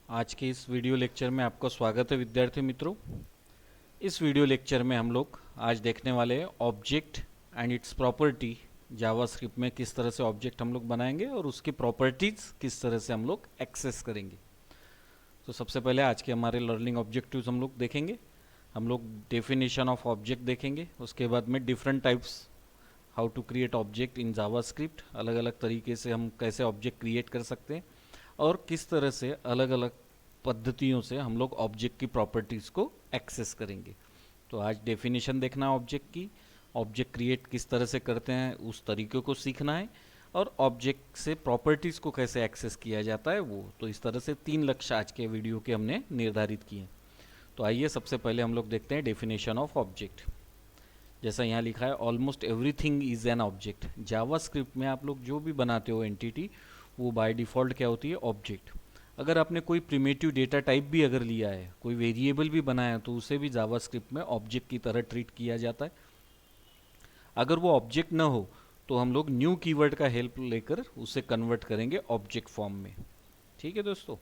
आज के इस वीडियो लेक्चर में आपका स्वागत है विद्यार्थी मित्रों। इस वीडियो लेक्चर में हम लोग आज देखने वाले हैं object and it's property. JavaScript में किस तरह से ऑब्जेक्ट हम लोग बनाएंगे और उसकी प्रॉपर्टीज किस तरह से हम लोग एक्सेस करेंगे। तो सबसे पहले आज के हमारे लर्निंग ऑब्जेक्टिव्स हम लोग देखेंगे। हम लोग डेफिनेशन ऑफ ऑब्जेक्ट देखेंगे, उसके बाद में different types how to create object in JavaScript, अलग अलग तरीके से हम कैसे ऑब्जेक्ट क्रिएट कर सकते हैं और किस तरह से अलग अलग पद्धतियों से हम लोग ऑब्जेक्ट की प्रॉपर्टीज़ को एक्सेस करेंगे। तो आज डेफिनेशन देखना है ऑब्जेक्ट की, ऑब्जेक्ट क्रिएट किस तरह से करते हैं उस तरीके को सीखना है और ऑब्जेक्ट से प्रॉपर्टीज़ को कैसे एक्सेस किया जाता है वो। तो इस तरह से 3 लक्ष्य आज के वीडियो के हमने निर्धारित किए। तो आइए सबसे पहले हम लोग देखते हैं डेफिनेशन ऑफ ऑब्जेक्ट। जैसा यहाँ लिखा है almost everything is an object. JavaScript में आप लोग जो भी बनाते हो एंटिटी, वो बाय डिफ़ॉल्ट क्या होती है, ऑब्जेक्ट। अगर आपने कोई प्रिमिटिव डेटा टाइप भी अगर लिया है, कोई वेरिएबल भी बनाया है, तो उसे भी जावास्क्रिप्ट में ऑब्जेक्ट की तरह ट्रीट किया जाता है। अगर वो ऑब्जेक्ट ना हो तो हम लोग न्यू कीवर्ड का हेल्प लेकर उसे कन्वर्ट करेंगे ऑब्जेक्ट फॉर्म में। ठीक है दोस्तों,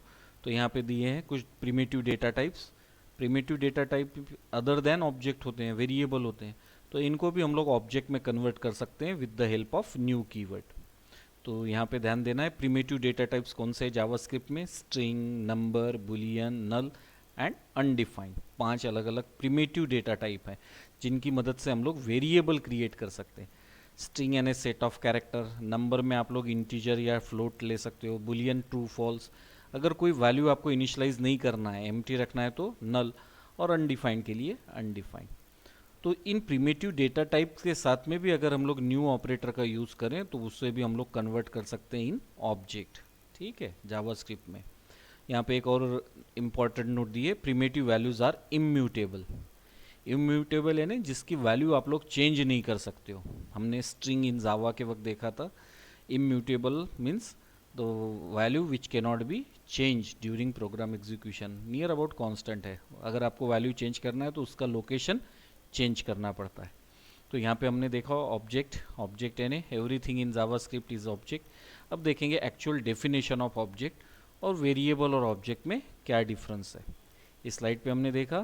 तो यहाँ पे दिए हैं कुछ primitive data types. Primitive data type other than object होते हैं, वेरिएबल होते हैं, तो इनको भी हम लोग ऑब्जेक्ट में कन्वर्ट कर सकते हैं with the help of new keyword. तो यहाँ पे ध्यान देना है, प्रिमिटिव डेटा टाइप्स कौन से हैं जावास्क्रिप्ट में, string, number, boolean, null and undefined. 5 अलग अलग प्रिमिटिव डेटा टाइप हैं जिनकी मदद से हम लोग वेरिएबल क्रिएट कर सकते हैं। स्ट्रिंग यानी सेट ऑफ कैरेक्टर, नंबर में आप लोग इंटीजर या फ्लोट ले सकते हो, बुलियन ट्रू फॉल्स। अगर कोई वैल्यू आपको इनिशियलाइज नहीं करना है, एम्प्टी रखना है तो नल, और अनडिफाइंड के लिए अनडिफाइंड। तो इन प्रिमिटिव डेटा टाइप के साथ में भी अगर हम लोग न्यू ऑपरेटर का यूज़ करें तो उससे भी हम लोग कन्वर्ट कर सकते हैं इन ऑब्जेक्ट। ठीक है, जावास्क्रिप्ट में यहाँ पे एक और इम्पॉर्टेंट नोट दिए, primitive values are immutable. Immutable यानी जिसकी वैल्यू आप लोग चेंज नहीं कर सकते हो। हमने स्ट्रिंग इन जावा के वक्त देखा था, immutable means the value which can not be change during program execution, near about constant है। अगर आपको वैल्यू चेंज करना है तो उसका लोकेशन चेंज करना पड़ता है। तो यहाँ पे हमने देखा ऑब्जेक्ट, ऑब्जेक्ट यानी everything in JavaScript is object. अब देखेंगे एक्चुअल डेफिनेशन ऑफ ऑब्जेक्ट और वेरिएबल और ऑब्जेक्ट में क्या डिफरेंस है। इस स्लाइड पे हमने देखा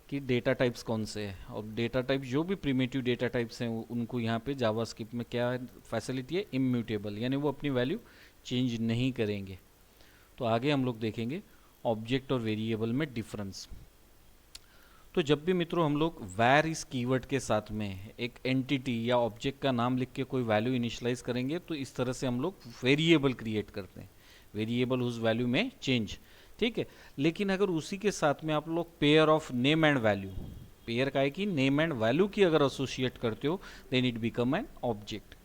कि डेटा टाइप्स कौन से हैं और डेटा टाइप जो भी प्रिमिटिव डेटा टाइप्स हैं उनको यहाँ पे जावास्क्रिप्ट में क्या फैसिलिटी है, इम्यूटेबल, यानी वो अपनी वैल्यू चेंज नहीं करेंगे। तो आगे हम लोग देखेंगे ऑब्जेक्ट और वेरिएबल में डिफरेंस। तो जब भी मित्रों हम लोग वैर इस कीवर्ड के साथ में एक एंटिटी या ऑब्जेक्ट का नाम लिख के कोई वैल्यू इनिशियलाइज करेंगे तो इस तरह से हम लोग वेरिएबल क्रिएट करते हैं, वेरिएबल उस वैल्यू में चेंज। ठीक है, लेकिन अगर उसी के साथ में आप लोग pair of name and value, pair का है कि नेम एंड वैल्यू की अगर एसोसिएट करते हो then it become an object.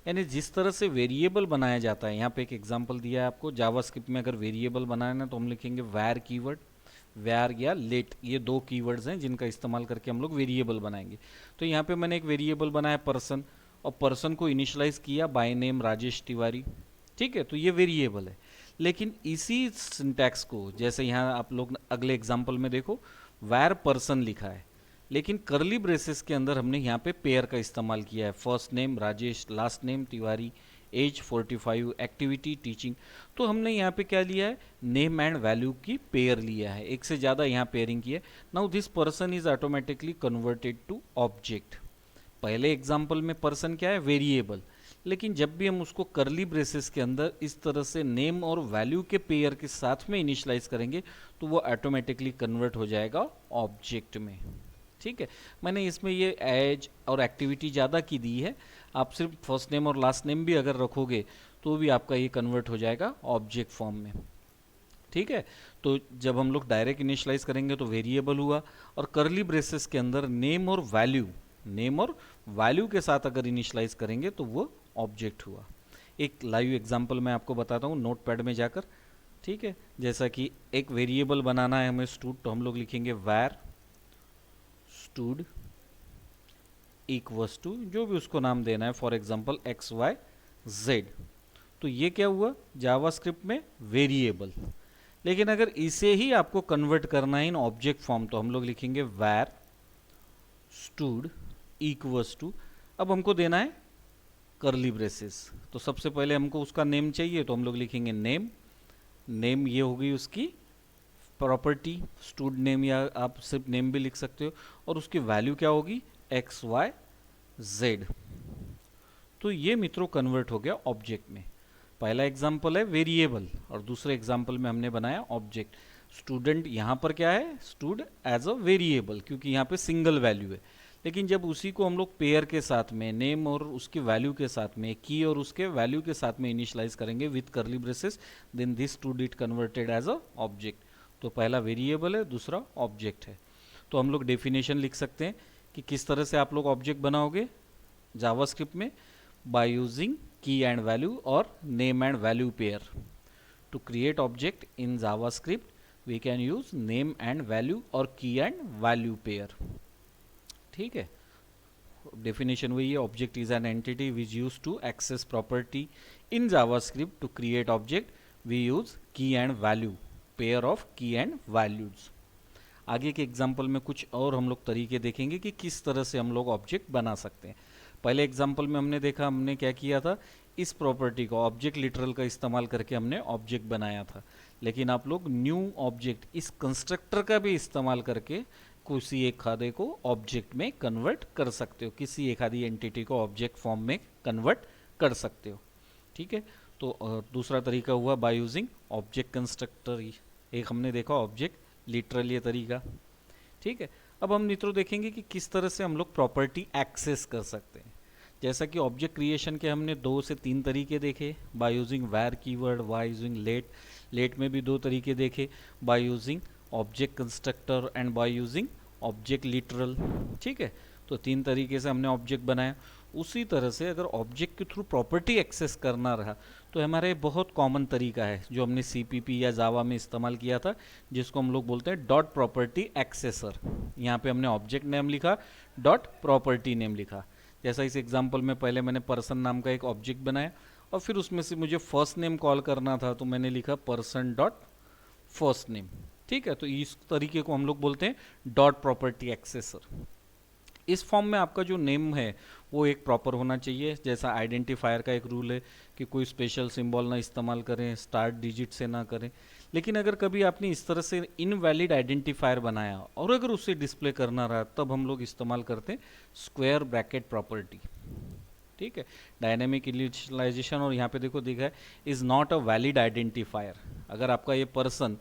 यानी जिस तरह से वेरिएबल बनाया जाता है, यहाँ पे एक एग्जांपल दिया है आपको, जावास्क्रिप्ट में अगर वेरिएबल बनाना है तो हम लिखेंगे वैर कीवर्ड, वैर या लेट, ये 2 कीवर्ड्स हैं जिनका इस्तेमाल करके हम लोग वेरिएबल बनाएंगे। तो यहाँ पे मैंने एक वेरिएबल बनाया पर्सन, और पर्सन को इनिशियलाइज किया बाय नेम राजेश तिवारी। ठीक है, तो ये वेरिएबल है। लेकिन इसी सिंटैक्स को जैसे यहाँ आप लोग अगले एग्जाम्पल में देखो, वैर पर्सन लिखा है लेकिन करली ब्रेसेस के अंदर हमने यहाँ पे पेयर का इस्तेमाल किया है, first name Rajesh, last name Tiwari, age 45, activity teaching. तो हमने यहाँ पे क्या लिया है, नेम एंड वैल्यू की पेयर लिया है, एक से ज़्यादा यहाँ पेयरिंग की है। Now this person is automatically converted to object. पहले एग्जाम्पल में पर्सन क्या है, वेरिएबल, लेकिन जब भी हम उसको करली ब्रेसेस के अंदर इस तरह से नेम और वैल्यू के पेयर के साथ में इनिशियलाइज करेंगे तो वो ऑटोमेटिकली कन्वर्ट हो जाएगा ऑब्जेक्ट में। ठीक है, मैंने इसमें ये एज और एक्टिविटी ज़्यादा की दी है, आप सिर्फ फर्स्ट नेम और लास्ट नेम भी अगर रखोगे तो भी आपका ये कन्वर्ट हो जाएगा ऑब्जेक्ट फॉर्म में। ठीक है, तो जब हम लोग डायरेक्ट इनिशियलाइज करेंगे तो वेरिएबल हुआ, और करली ब्रेसेस के अंदर नेम और वैल्यू, नेम और वैल्यू के साथ अगर इनिशियलाइज करेंगे तो वो ऑब्जेक्ट हुआ। एक लाइव एग्जांपल मैं आपको बताता हूँ नोटपैड में जाकर। ठीक है, जैसा कि एक वेरिएबल बनाना है हमें स्टूड, तो हम लोग लिखेंगे वैर स्टूड इक्वल्स टू, जो भी उसको नाम देना है, for example X Y Z. तो ये क्या हुआ, जावास्क्रिप्ट में वेरिएबल। लेकिन अगर इसे ही आपको कन्वर्ट करना है इन ऑब्जेक्ट फॉर्म तो हम लोग लिखेंगे वैर स्टूड इक्वल्स टू, अब हमको देना है करली ब्रेसेस, तो सबसे पहले हमको उसका नेम चाहिए तो हम लोग लिखेंगे नेम, नेम ये होगी उसकी प्रॉपर्टी स्टूड नेम, या आप सिर्फ नेम भी लिख सकते हो, और उसकी वैल्यू क्या होगी, एक्स वाई जेड। तो ये मित्रों कन्वर्ट हो गया ऑब्जेक्ट में। पहला एग्जाम्पल है वेरिएबल और दूसरे एग्जाम्पल में हमने बनाया ऑब्जेक्ट। स्टूडेंट यहाँ पर क्या है, स्टूड एज अ वेरिएबल, क्योंकि यहाँ पे सिंगल वैल्यू है। लेकिन जब उसी को हम लोग पेयर के साथ में, नेम और उसकी वैल्यू के साथ में, की और उसके वैल्यू के साथ में इनिशियलाइज करेंगे with curly braces, then this stud it converted as a object. तो पहला वेरिएबल है, दूसरा ऑब्जेक्ट है। तो हम लोग डेफिनेशन लिख सकते हैं कि किस तरह से आप लोग ऑब्जेक्ट बनाओगे जावास्क्रिप्ट में, by using key and value or name and value pair. To create object in JavaScript, we can use name and value or key and value pair. ठीक है, definition वही है, object is an entity which used to access property in JavaScript. To create object, we use key and value pair of key and values. आगे के example में कुछ और हम लोग तरीके देखेंगे कि किस तरह से हम लोग ऑब्जेक्ट बना सकते हैं। पहले एग्जाम्पल में हमने देखा, हमने क्या किया था, इस प्रॉपर्टी को ऑब्जेक्ट लिटरल का इस्तेमाल करके हमने ऑब्जेक्ट बनाया था। लेकिन आप लोग न्यू ऑब्जेक्ट इस कंस्ट्रक्टर का भी इस्तेमाल करके किसी एक खादे को ऑब्जेक्ट में कन्वर्ट कर सकते हो, किसी एक आधी एंटिटी को ऑब्जेक्ट फॉर्म में कन्वर्ट कर सकते हो। ठीक है, तो दूसरा तरीका हुआ बाय यूजिंग ऑब्जेक्ट कंस्ट्रक्टर। एक हमने देखा ऑब्जेक्ट लिटरल ये तरीका। ठीक है, अब हम मित्रों देखेंगे कि किस तरह से हम लोग प्रॉपर्टी एक्सेस कर सकते हैं। जैसा कि ऑब्जेक्ट क्रिएशन के हमने 2 से 3 तरीके देखे, by using var keyword, by using let, let में भी 2 तरीके देखे, by using object constructor and by using object literal. ठीक है, तो 3 तरीके से हमने ऑब्जेक्ट बनाया। उसी तरह से अगर ऑब्जेक्ट के थ्रू प्रॉपर्टी एक्सेस करना रहा तो हमारे बहुत कॉमन तरीका है जो हमने CPP या जावा में इस्तेमाल किया था, जिसको हम लोग बोलते हैं डॉट प्रॉपर्टी एक्सेसर। यहाँ पे हमने ऑब्जेक्ट नेम लिखा, डॉट प्रॉपर्टी नेम लिखा। जैसा इस एग्जांपल में पहले मैंने पर्सन नाम का एक ऑब्जेक्ट बनाया और फिर उसमें से मुझे फर्स्ट नेम कॉल करना था, तो मैंने लिखा पर्सन डॉट फर्स्ट नेम। ठीक है, तो इस तरीके को हम लोग बोलते हैं डॉट प्रॉपर्टी एक्सेसर। इस फॉर्म में आपका जो नेम है वो एक प्रॉपर होना चाहिए। जैसा आइडेंटिफायर का एक रूल है कि कोई स्पेशल सिंबल ना इस्तेमाल करें, स्टार्ट डिजिट से ना करें। लेकिन अगर कभी आपने इस तरह से इनवैलिड आइडेंटिफायर बनाया और अगर उसे डिस्प्ले करना रहा, तब हम लोग इस्तेमाल करते हैं स्क्वायर ब्रैकेट प्रॉपर्टी। ठीक है, डायनेमिक इनिशियलाइजेशन, और यहाँ पे देखो दिखा है is not a valid identifier. अगर आपका ये पर्सन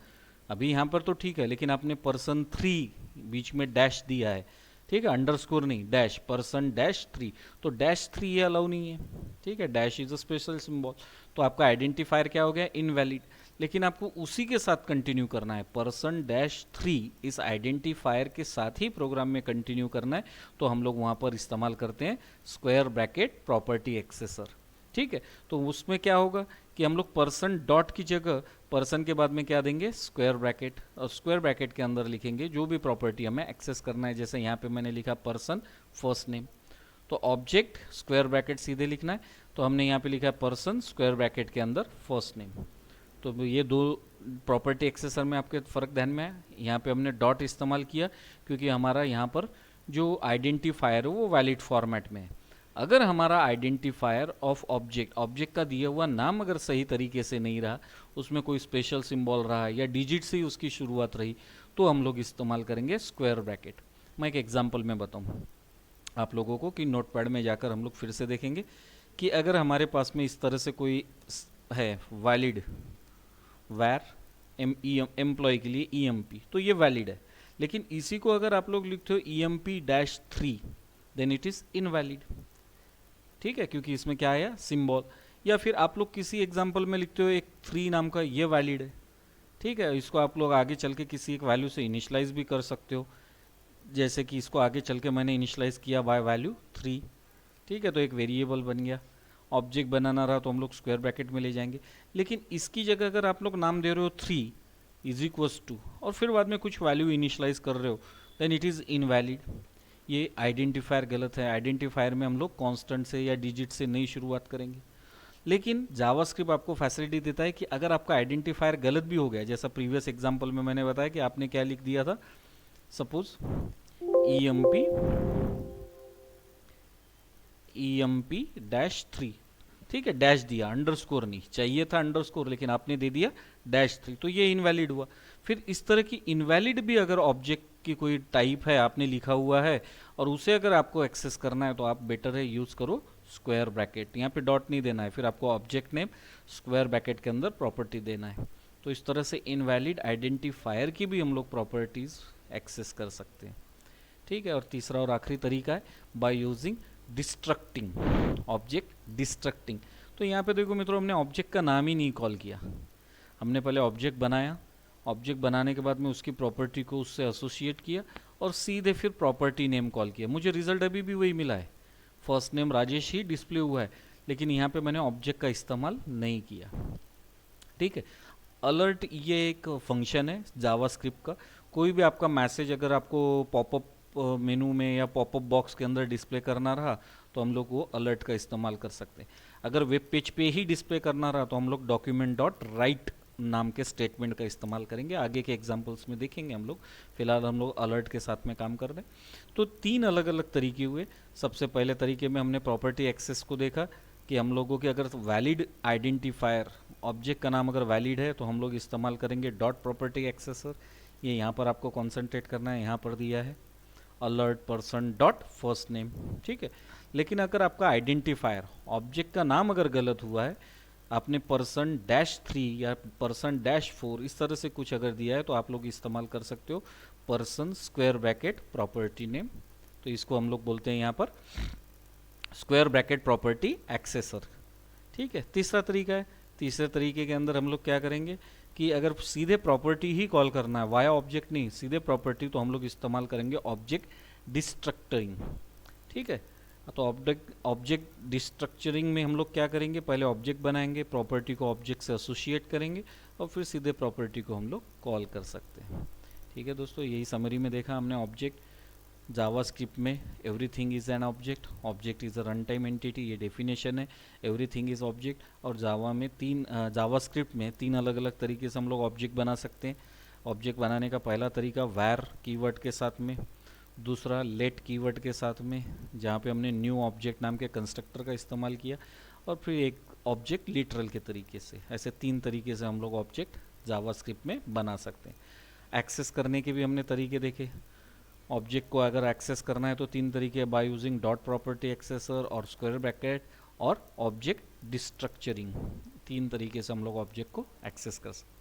अभी यहाँ पर तो ठीक है, लेकिन आपने पर्सन 3 बीच में डैश दिया है, ठीक है, अंडरस्कोर नहीं, डैश, पर्सन डैश 3, तो डैश 3 ये अलाउ नहीं है। ठीक है, dash is a special symbol, तो आपका आइडेंटिफायर क्या हो गया, इनवैलिड। लेकिन आपको उसी के साथ कंटिन्यू करना है, पर्सन डैश 3 इस आइडेंटिफायर के साथ ही प्रोग्राम में कंटिन्यू करना है, तो हम लोग वहाँ पर इस्तेमाल करते हैं स्क्वायर ब्रैकेट प्रॉपर्टी एक्सेसर। ठीक है, तो उसमें क्या होगा कि हम लोग पर्सन डॉट की जगह पर्सन के बाद में क्या देंगे, स्क्वायर ब्रैकेट, और स्क्वायर ब्रैकेट के अंदर लिखेंगे जो भी प्रॉपर्टी हमें एक्सेस करना है। जैसे यहाँ पे मैंने लिखा पर्सन फर्स्ट नेम, तो ऑब्जेक्ट स्क्वायर ब्रैकेट सीधे लिखना है, तो हमने यहाँ पे लिखा है पर्सन स्क्वायर ब्रैकेट के अंदर फर्स्ट नेम। तो ये 2 प्रॉपर्टी एक्सेसर में आपके फ़र्क ध्यान में आया। यहाँ पे हमने डॉट इस्तेमाल किया क्योंकि हमारा यहाँ पर जो आइडेंटिफायर है वो वैलिड फॉर्मेट में है। अगर हमारा आइडेंटिफायर ऑफ ऑब्जेक्ट का दिया हुआ नाम अगर सही तरीके से नहीं रहा, उसमें कोई स्पेशल सिंबल रहा या डिजिट से ही उसकी शुरुआत रही, तो हम लोग इस्तेमाल करेंगे स्क्वायर ब्रैकेट। मैं एक एग्जांपल में बताऊं आप लोगों को कि नोटपैड में जाकर हम लोग फिर से देखेंगे कि अगर हमारे पास में इस तरह से कोई है वैलिड वैर एम्प्लॉय के लिए EMP, तो ये वैलिड है। लेकिन इसी को अगर आप लोग लिखते हो EMP-3 then it is invalid. ठीक है, क्योंकि इसमें क्या आया, सिंबल। या फिर आप लोग किसी एग्जांपल में लिखते हो एक 3 नाम का, ये वैलिड है। ठीक है, इसको आप लोग आगे चल के किसी एक वैल्यू से इनिशियलाइज भी कर सकते हो, जैसे कि इसको आगे चल के मैंने इनिशियलाइज किया बाय वैल्यू 3। ठीक है, तो एक वेरिएबल बन गया। ऑब्जेक्ट बनाना रहा तो हम लोग स्क्वायर ब्रैकेट में ले जाएंगे। लेकिन इसकी जगह अगर आप लोग नाम दे रहे हो 3 इज इक्वल्स टू और फिर बाद में कुछ वैल्यू इनिशियलाइज कर रहे हो, देन इट इज़ इनवैलिड। ये आइडेंटिफायर गलत है। आइडेंटिफायर में हम लोग कांस्टेंट से या डिजिट से नहीं शुरुआत करेंगे। लेकिन जावास्क्रिप्ट आपको फैसिलिटी देता है कि अगर आपका आइडेंटिफायर गलत भी हो गया, जैसा प्रीवियस एग्जांपल में मैंने बताया कि आपने क्या लिख दिया था, सपोज EMP-3, ठीक है, डैश दिया, अंडरस्कोर नहीं चाहिए था, अंडरस्कोर लेकिन आपने दे दिया -3, तो ये इनवैलिड हुआ। फिर इस तरह की इनवैलिड भी अगर ऑब्जेक्ट की कोई टाइप है, आपने लिखा हुआ है और उसे अगर आपको एक्सेस करना है तो आप बेटर है यूज करो स्क्वायर ब्रैकेट, यहाँ पे डॉट नहीं देना है, फिर आपको ऑब्जेक्ट नेम स्क्वायर ब्रैकेट के अंदर प्रॉपर्टी देना है। तो इस तरह से इनवैलिड आइडेंटिफायर की भी हम लोग प्रॉपर्टीज एक्सेस कर सकते हैं। ठीक है, और तीसरा और आखिरी तरीका है by using distracting object, distracting. तो यहाँ पे देखो मित्रों, हमने ऑब्जेक्ट का नाम ही नहीं कॉल किया, हमने पहले ऑब्जेक्ट बनाया, ऑब्जेक्ट बनाने के बाद में उसकी प्रॉपर्टी को उससे एसोसिएट किया और सीधे फिर प्रॉपर्टी नेम कॉल किया। मुझे रिजल्ट अभी भी वही मिला है, फर्स्ट नेम राजेश ही डिस्प्ले हुआ है, लेकिन यहाँ पे मैंने ऑब्जेक्ट का इस्तेमाल नहीं किया। ठीक है, अलर्ट ये एक फंक्शन है जावास्क्रिप्ट का। कोई भी आपका मैसेज अगर आपको पॉपअप मेनू में या पॉपअप बॉक्स के अंदर डिस्प्ले करना रहा तो हम लोग वो अलर्ट का इस्तेमाल कर सकते हैं। अगर वेब पेज पे ही डिस्प्ले करना रहा तो हम लोग डॉक्यूमेंट डॉट राइट नाम के स्टेटमेंट का इस्तेमाल करेंगे, आगे के एग्जांपल्स में देखेंगे हम लोग। फिलहाल हम लोग अलर्ट के साथ में काम कर रहे हैं। तो 3 अलग अलग तरीके हुए। सबसे पहले तरीके में हमने प्रॉपर्टी एक्सेस को देखा कि हम लोगों के अगर वैलिड आइडेंटिफायर, ऑब्जेक्ट का नाम अगर वैलिड है तो हम लोग इस्तेमाल करेंगे डॉट प्रॉपर्टी एक्सेसर। ये यहाँ पर आपको कॉन्सेंट्रेट करना है, यहाँ पर दिया है alert person dot first name. ठीक है, लेकिन अगर आपका आइडेंटिफायर, ऑब्जेक्ट का नाम अगर गलत हुआ है, आपने %-3 या %-4 इस तरह से कुछ अगर दिया है तो आप लोग इस्तेमाल कर सकते हो person square bracket property name. तो इसको हम लोग बोलते हैं यहाँ पर स्क्वायर ब्रैकेट प्रॉपर्टी एक्सेसर। ठीक है, तीसरा तरीका है, तीसरे तरीके के अंदर हम लोग क्या करेंगे कि अगर सीधे प्रॉपर्टी ही कॉल करना है, वाया ऑब्जेक्ट नहीं, सीधे प्रॉपर्टी, तो हम लोग इस्तेमाल करेंगे ऑब्जेक्ट डिस्ट्रक्टरिंग। ठीक है, तो ऑब्जेक्ट डिस्ट्रक्चरिंग में हम लोग क्या करेंगे, पहले ऑब्जेक्ट बनाएंगे, प्रॉपर्टी को ऑब्जेक्ट से एसोसिएट करेंगे और फिर सीधे प्रॉपर्टी को हम लोग कॉल कर सकते हैं। ठीक है दोस्तों, यही समरी में देखा हमने ऑब्जेक्ट। जावास्क्रिप्ट में everything is an object, object is a run time entity, ये डेफिनेशन है, एवरीथिंग इज ऑब्जेक्ट। और जावा में जावास्क्रिप्ट में 3 अलग अलग तरीके से हम लोग ऑब्जेक्ट बना सकते हैं। ऑब्जेक्ट बनाने का पहला तरीका वैर कीवर्ड के साथ में, दूसरा लेट कीवर्ड के साथ में जहाँ पे हमने न्यू ऑब्जेक्ट नाम के कंस्ट्रक्टर का इस्तेमाल किया, और फिर एक ऑब्जेक्ट लिटरल के तरीके से। ऐसे 3 तरीके से हम लोग ऑब्जेक्ट जावास्क्रिप्ट में बना सकते हैं। एक्सेस करने के भी हमने तरीके देखे। ऑब्जेक्ट को अगर एक्सेस करना है तो 3 तरीके, by using dot property accessor और स्क्वायर ब्रैकेट और ऑब्जेक्ट डिस्ट्रक्चरिंग। 3 तरीके से हम लोग ऑब्जेक्ट को एक्सेस कर सकते हैं।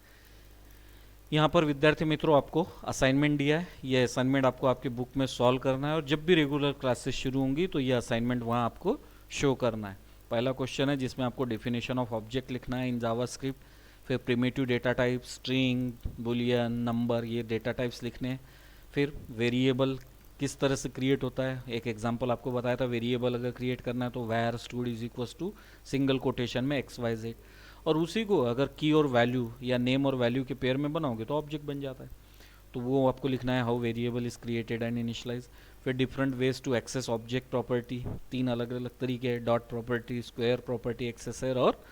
यहाँ पर विद्यार्थी मित्रों आपको असाइनमेंट दिया है, ये असाइनमेंट आपको आपके बुक में सॉल्व करना है और जब भी रेगुलर क्लासेस शुरू होंगी तो ये असाइनमेंट वहाँ आपको शो करना है। पहला क्वेश्चन है जिसमें आपको डेफिनेशन ऑफ ऑब्जेक्ट लिखना है इन जावास्क्रिप्ट, फिर primitive data type, string, Boolean, number, ये डेटा टाइप्स लिखने हैं। फिर वेरिएबल किस तरह से क्रिएट होता है, एक एग्जांपल आपको बताया था, वेरिएबल अगर क्रिएट करना है तो var stud is equals to single quotation में XYZ, और उसी को अगर की और वैल्यू या नेम और वैल्यू के पेयर में बनाओगे तो ऑब्जेक्ट बन जाता है। तो वो आपको लिखना है how variable is created and initialise. फिर different ways to access object property, 3 अलग अलग तरीके हैं, dot property, square property accessor और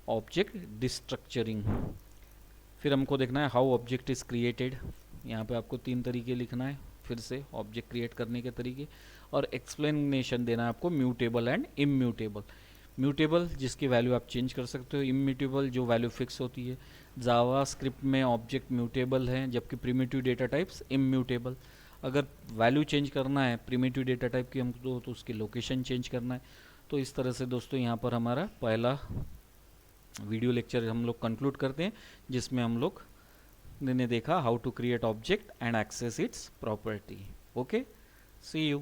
ऑब्जेक्ट डिस्ट्रक्चरिंग। फिर हमको देखना है हाउ ऑब्जेक्ट इज क्रिएटेड, यहाँ पे आपको 3 तरीके लिखना है, फिर से ऑब्जेक्ट क्रिएट करने के तरीके, और एक्सप्लेनेशन देना है आपको म्यूटेबल एंड इम्यूटेबल। म्यूटेबल जिसकी वैल्यू आप चेंज कर सकते हो, इम्यूटेबल जो वैल्यू फिक्स होती है। जावास्क्रिप्ट में ऑब्जेक्ट म्यूटेबल है जबकि प्रिमिटिव डेटा टाइप्स इम्यूटेबल। अगर वैल्यू चेंज करना है प्रिमिटिव डेटा टाइप की हमको तो उसकी लोकेशन चेंज करना है। तो इस तरह से दोस्तों यहाँ पर हमारा पहला वीडियो लेक्चर हम लोग कंक्लूड करते हैं, जिसमें हम लोग ने देखा how to create object and access its property. Okay, see you.